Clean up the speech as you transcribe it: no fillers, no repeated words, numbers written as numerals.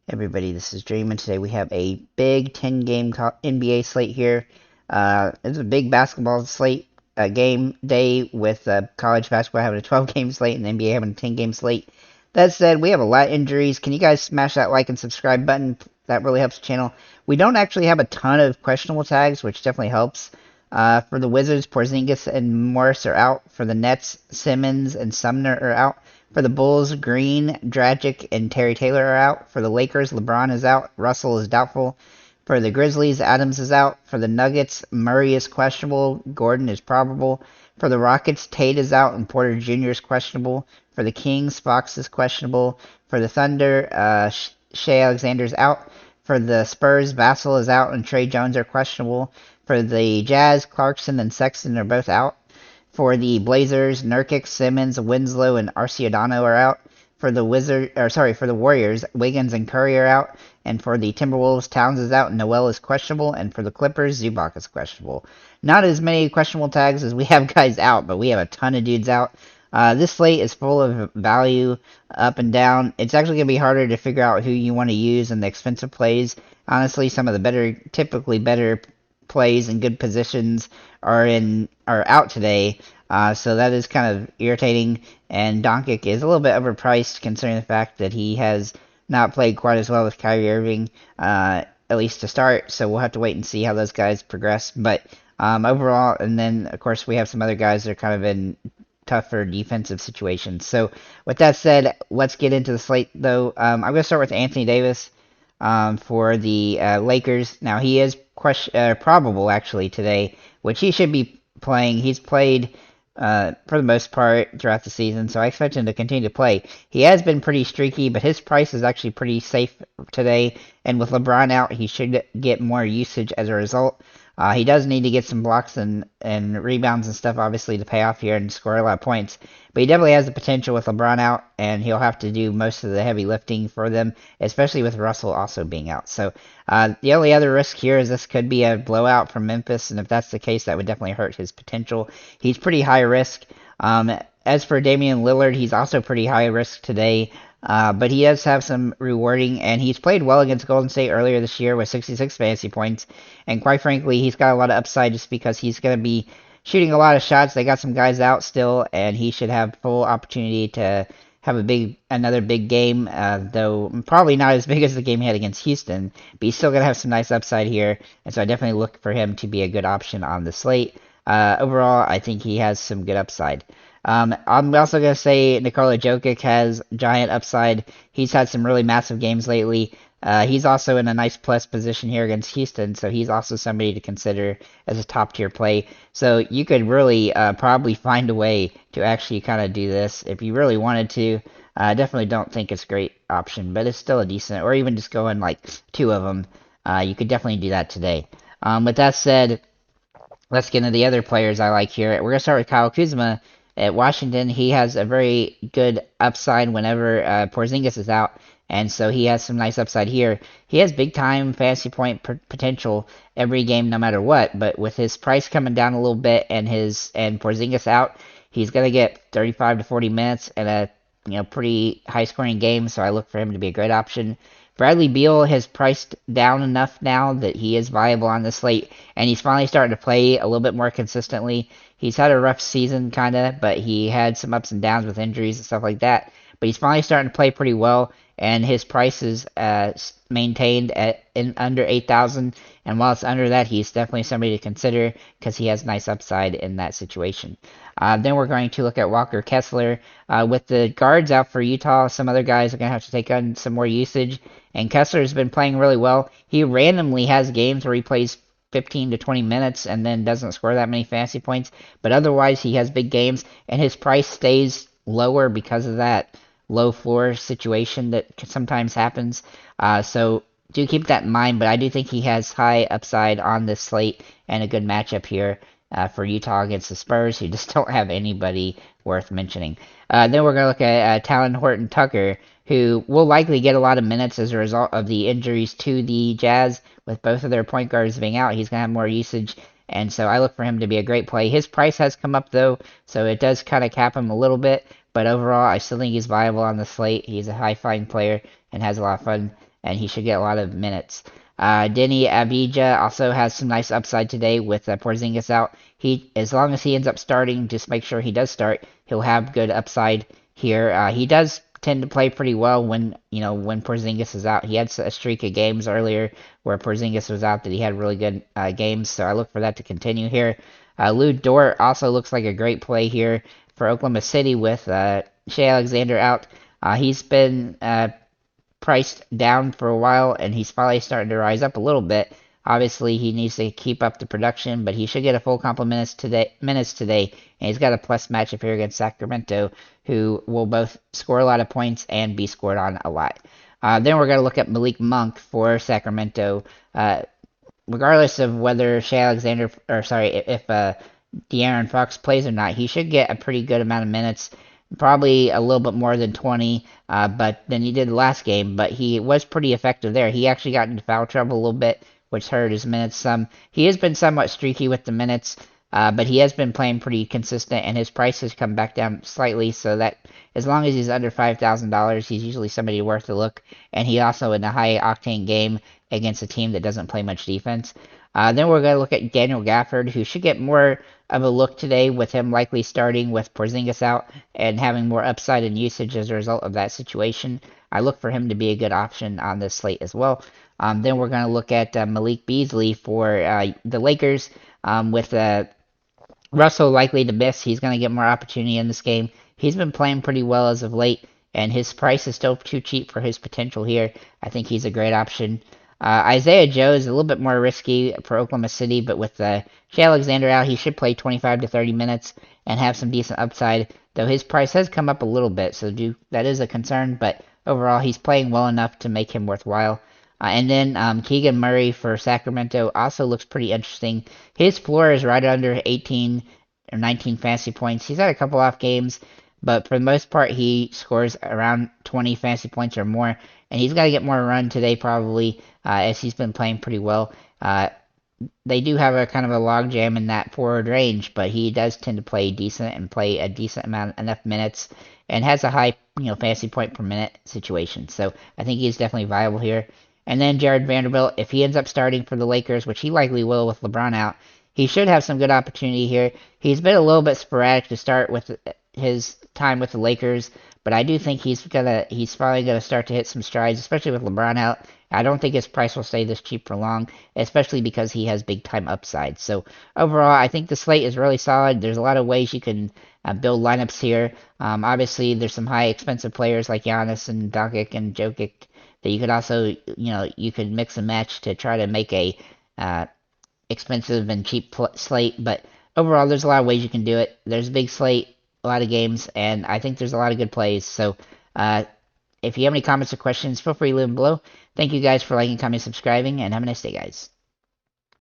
Everybody, this is Dream, and today we have a big 10-game NBA slate here. It's a big basketball slate, game day with college basketball having a 12-game slate and the NBA having a 10-game slate. That said, we have a lot of injuries. Can you guys smash that like and subscribe button? That really helps the channel. We don't actually have a ton of questionable tags, which definitely helps. For the Wizards, Porzingis and Morris are out. For the Nets, Simmons and Sumner are out. For the Bulls, Green, Dragic, and Terry Taylor are out. For the Lakers, LeBron is out. Russell is doubtful. For the Grizzlies, Adams is out. For the Nuggets, Murray is questionable. Gordon is probable. For the Rockets, Tate is out and Porter Jr. is questionable. For the Kings, Fox is questionable. For the Thunder, Shea Alexander is out. For the Spurs, Vassell is out and Trey Jones are questionable. For the Jazz, Clarkson and Sexton are both out. For the Blazers, Nurkic, Simmons, Winslow, and Arcidiano are out. For the for the Warriors, Wiggins and Curry are out. And for the Timberwolves, Towns is out, and Noel is questionable. And for the Clippers, Zubac is questionable. Not as many questionable tags as we have guys out, but we have a ton of dudes out. This slate is full of value up and down. It's actually going to be harder to figure out who you want to use in the expensive plays. Honestly, some of the typically better plays and good positions are out today. So that is kind of irritating. And Doncic is a little bit overpriced considering the fact that he has not played quite as well with Kyrie Irving, at least to start. So we'll have to wait and see how those guys progress. But overall, and then of course we have some other guys that are kind of in tougher defensive situations. So with that said, let's get into the slate though. I'm going to start with Anthony Davis for the Lakers. Now he is probable actually today, which he should be playing. He's played for the most part throughout the season, so I expect him to continue to play. He has been pretty streaky, but his price is actually pretty safe today, and with LeBron out, he should get more usage as a result. He does need to get some blocks and rebounds and stuff, obviously, to pay off here and score a lot of points. But he definitely has the potential with LeBron out, and he'll have to do most of the heavy lifting for them, especially with Russell also being out. So the only other risk here is this could be a blowout from Memphis, and if that's the case, that would definitely hurt his potential. He's pretty high risk. As for Damian Lillard, he's also pretty high risk today. But he does have some rewarding, and he's played well against Golden State earlier this year with 66 fantasy points. And quite frankly, he's got a lot of upside just because he's going to be shooting a lot of shots. They got some guys out still, and he should have full opportunity to have another big game, though probably not as big as the game he had against Houston. But he's still going to have some nice upside here, and so I definitely look for him to be a good option on the slate. Overall, I think he has some good upside. I'm also going to say Nikola Jokic has giant upside. He's had some really massive games lately. He's also in a nice plus position here against Houston, so he's also somebody to consider as a top-tier play. So you could really probably find a way to actually kind of do this if you really wanted to. I definitely don't think it's a great option, but it's still a decent, or even just going like two of them. You could definitely do that today. With that said, let's get into the other players I like here. We're going to start with Kyle Kuzma. At Washington, he has a very good upside whenever Porzingis is out, and so he has some nice upside here. He has big-time fantasy point potential every game, no matter what. But with his price coming down a little bit and Porzingis out, he's gonna get 35 to 40 minutes and a pretty high-scoring game. So I look for him to be a great option. Bradley Beal has priced down enough now that he is viable on the slate, and he's finally starting to play a little bit more consistently. He's had a rough season, kind of, but he had some ups and downs with injuries and stuff like that. But he's finally starting to play pretty well, and his price is maintained at under 8,000. And while it's under that, he's definitely somebody to consider because he has nice upside in that situation. Then we're going to look at Walker Kessler. With the guards out for Utah, some other guys are going to have to take on some more usage. And Kessler has been playing really well. He randomly has games where he plays 15 to 20 minutes and then doesn't score that many fantasy points. But otherwise, he has big games, and his price stays lower because of that low floor situation that sometimes happens. So do keep that in mind, but I do think he has high upside on this slate and a good matchup here for Utah against the Spurs, who just don't have anybody worth mentioning. Then we're going to look at Talon Horton-Tucker, who will likely get a lot of minutes as a result of the injuries to the Jazz. With both of their point guards being out, he's going to have more usage, and so I look for him to be a great play. His price has come up, though, so it does kind of cap him a little bit, but overall, I still think he's viable on the slate. He's a high-flying player and has a lot of fun, and he should get a lot of minutes. Denny Avdija also has some nice upside today with Porzingis out. As long as he ends up starting, just make sure he does start. He'll have good upside here. He does tend to play pretty well when Porzingis is out. He had a streak of games earlier where Porzingis was out that he had really good games, so I look for that to continue here. Lou Dort also looks like a great play here for Oklahoma City with Shea Alexander out. He's been priced down for a while, and he's finally starting to rise up a little bit. Obviously, he needs to keep up the production, but he should get a full complement minutes today, and he's got a plus matchup here against Sacramento, who will both score a lot of points and be scored on a lot. Then we're going to look at Malik Monk for Sacramento. Regardless of whether Shea Alexander, if De'Aaron Fox plays or not, he should get a pretty good amount of minutes. Probably a little bit more than 20 than he did last game, but he was pretty effective there. He actually got into foul trouble a little bit, which hurt his minutes some. He has been somewhat streaky with the minutes, but he has been playing pretty consistent, and his price has come back down slightly, so that as long as he's under $5,000, he's usually somebody worth a look, and he also in a high-octane game against a team that doesn't play much defense. Then we're going to look at Daniel Gafford, who should get more of a look today with him likely starting with Porzingis out and having more upside in usage as a result of that situation. I look for him to be a good option on this slate as well. Then we're going to look at Malik Beasley for the Lakers with Russell likely to miss. He's going to get more opportunity in this game. He's been playing pretty well as of late, and his price is still too cheap for his potential here. I think he's a great option. Isaiah Joe is a little bit more risky for Oklahoma City, but with Shea Alexander out, he should play 25 to 30 minutes and have some decent upside, though his price has come up a little bit, so that is a concern, but overall he's playing well enough to make him worthwhile. And then Keegan Murray for Sacramento also looks pretty interesting. His floor is right under 18 or 19 fantasy points. He's had a couple off games, but for the most part, he scores around 20 fantasy points or more, and he's got to get more run today probably, as he's been playing pretty well. They do have a kind of a logjam in that forward range, but he does tend to play decent and play a decent amount, enough minutes, and has a high, fantasy point per minute situation. So I think he's definitely viable here. And then Jared Vanderbilt, if he ends up starting for the Lakers, which he likely will with LeBron out, he should have some good opportunity here. He's been a little bit sporadic to start with his time with the Lakers, but I do think he's finally gonna start to hit some strides, especially with LeBron out. I don't think his price will stay this cheap for long, especially because he has big time upside. So overall, I think the slate is really solid. There's a lot of ways you can build lineups here. Obviously, there's some high expensive players like Giannis and Doncic and Jokic that you could also, you could mix and match to try to make a expensive and cheap slate. But overall, there's a lot of ways you can do it. There's a big slate, a lot of games, and I think there's a lot of good plays. So if you have any comments or questions, feel free to leave them below. Thank you guys for liking, commenting, subscribing, and have a nice day, guys.